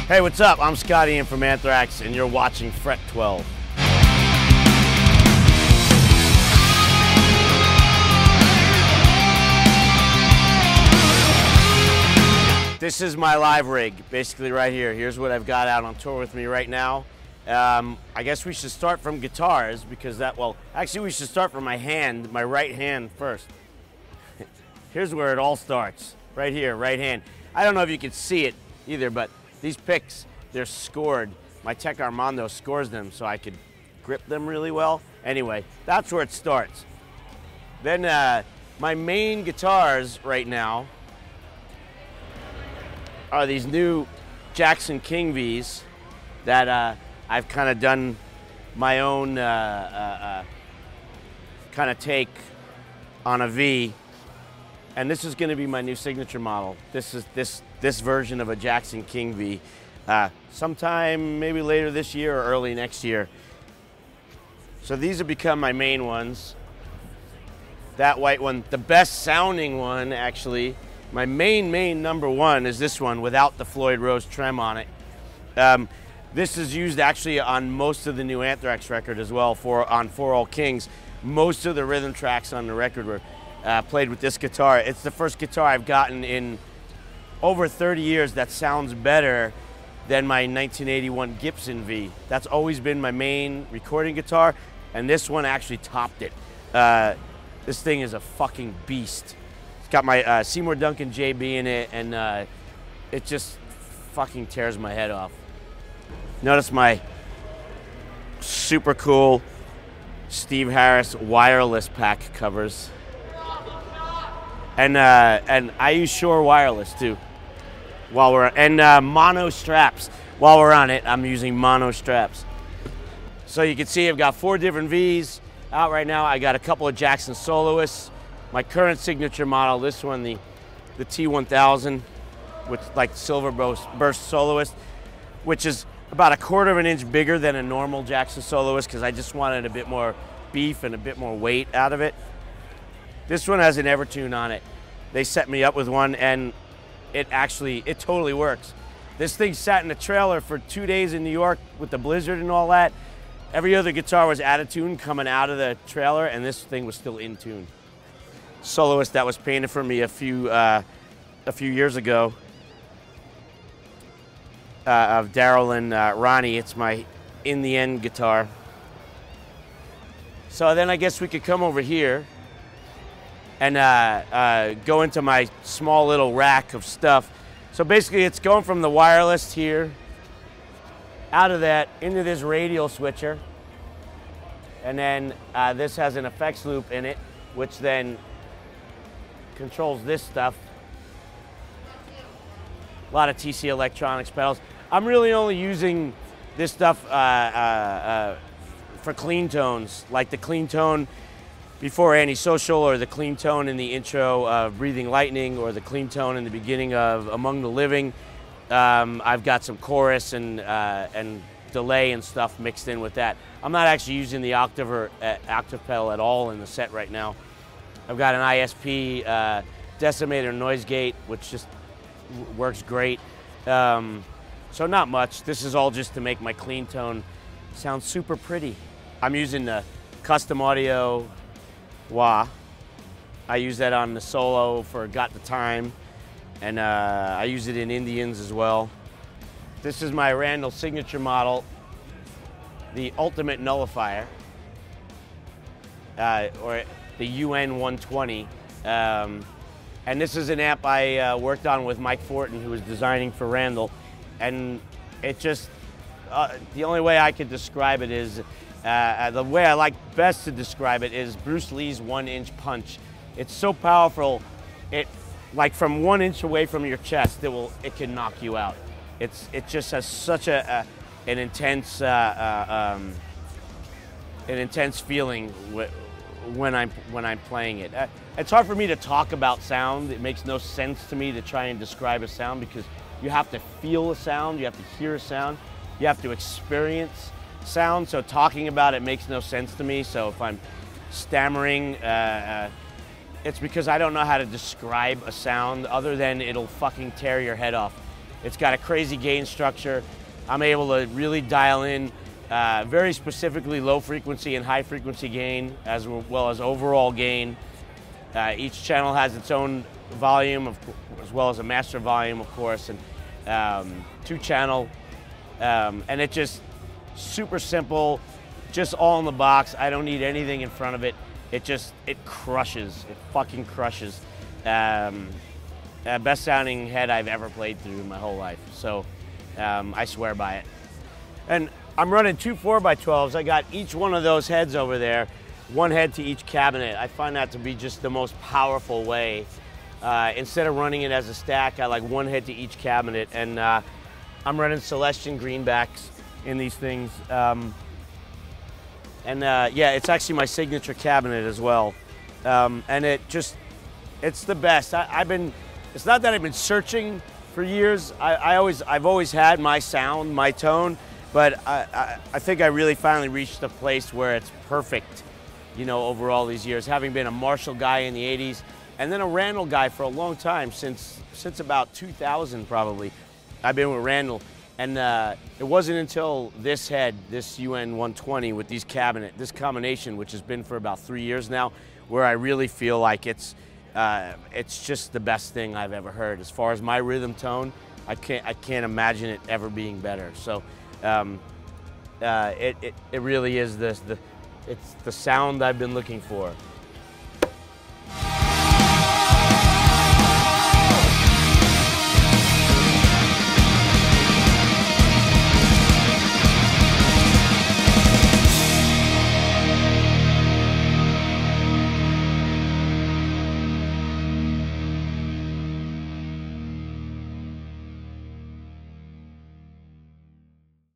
Hey, what's up? I'm Scotty in from Anthrax, and you're watching FRET12. This is my live rig, basically right here. Here's what I've got out on tour with me right now. I guess we should start from guitars because actually we should start from my hand, my right hand first. Here's where it all starts, right here, right hand. I don't know if you can see it either, but these picks, they're scored. My Tech Armando scores them so I could grip them really well. Anyway, that's where it starts. Then my main guitars right now are these new Jackson King Vs that I've kind of done my own kind of take on a V. And this is going to be my new signature model. This is this version of a Jackson King V. Sometime maybe later this year or early next year. So these have become my main ones. That white one, the best sounding one actually, my main number one is this one without the Floyd Rose trem on it. This is used actually on most of the new Anthrax record as well, on For All Kings. Most of the rhythm tracks on the record were played with this guitar. It's the first guitar I've gotten in over 30 years that sounds better than my 1981 Gibson V. That's always been my main recording guitar, and this one actually topped it. This thing is a fucking beast. It's got my Seymour Duncan JB in it, and it just fucking tears my head off. Notice my super cool Steve Harris wireless pack covers. And I use Shure wireless too. Mono straps. While we're on it, I'm using mono straps. So you can see I've got 4 different Vs out right now. I got a couple of Jackson soloists. My current signature model, this one, the T1000, which like Silver Burst soloist, which is about 1/4 of an inch bigger than a normal Jackson soloist because I just wanted a bit more beef and a bit more weight out of it. This one has an Evertune on it. They set me up with one, and it totally works. This thing sat in a trailer for 2 days in New York with the blizzard and all that. Every other guitar was out of tune coming out of the trailer, and this thing was still in tune. Soloist that was painted for me a few years ago of Daryl and Ronnie. It's my In the End guitar. So then I guess we could come over here and go into my small little rack of stuff. So basically it's going from the wireless here, out of that, into this radial switcher. And then this has an effects loop in it, which then controls this stuff. A lot of TC Electronics pedals. I'm really only using this stuff for clean tones, like the clean tone before Antisocial, or the clean tone in the intro of Breathing Lightning, or the clean tone in the beginning of Among the Living. I've got some chorus and delay and stuff mixed in with that. I'm not actually using the octave pedal at all in the set right now. I've got an ISP decimator noise gate, which just works great. So not much. This is all just to make my clean tone sound super pretty. I'm using the Custom Audio wah. I use that on the solo for Got the Time, and I use it in Indians as well. This is my Randall signature model, the Ultimate Nullifier, or the UN 120. And this is an amp I worked on with Mike Fortin, who was designing for Randall. And it just, the only way I could describe it is, the way I like best to describe it is Bruce Lee's 1-inch punch. It's so powerful, like from 1 inch away from your chest, it can knock you out. It just has such an intense feeling when I'm playing it. It's hard for me to talk about sound. It makes no sense to me to try and describe a sound because you have to feel a sound, you have to hear a sound, you have to experience sound. So talking about it makes no sense to me. So if I'm stammering, it's because I don't know how to describe a sound other than it'll fucking tear your head off. It's got a crazy gain structure. I'm able to really dial in very specifically low frequency and high frequency gain, as well as overall gain. Each channel has its own volume, as well as a master volume, of course, and 2-channel. And it just super simple, just all in the box. I don't need anything in front of it. It crushes. It fucking crushes. Best sounding head I've ever played through in my whole life. So I swear by it. And I'm running 2 4x12s. I got each one of those heads over there, one head to each cabinet. I find that to be just the most powerful way. Instead of running it as a stack, I like one head to each cabinet. And I'm running Celestion greenbacks in these things. Yeah, it's actually my signature cabinet as well. And it's the best. It's not that I've been searching for years. I've always had my sound, my tone, but I think I really finally reached a place where it's perfect, you know, over all these years. Having been a Marshall guy in the 80s, and then a Randall guy for a long time, since about 2000 probably. I've been with Randall, and it wasn't until this head, this UN 120 with this combination, which has been for about 3 years now, where I really feel like it's just the best thing I've ever heard. As far as my rhythm tone, I can't imagine it ever being better. So it really is it's the sound I've been looking for.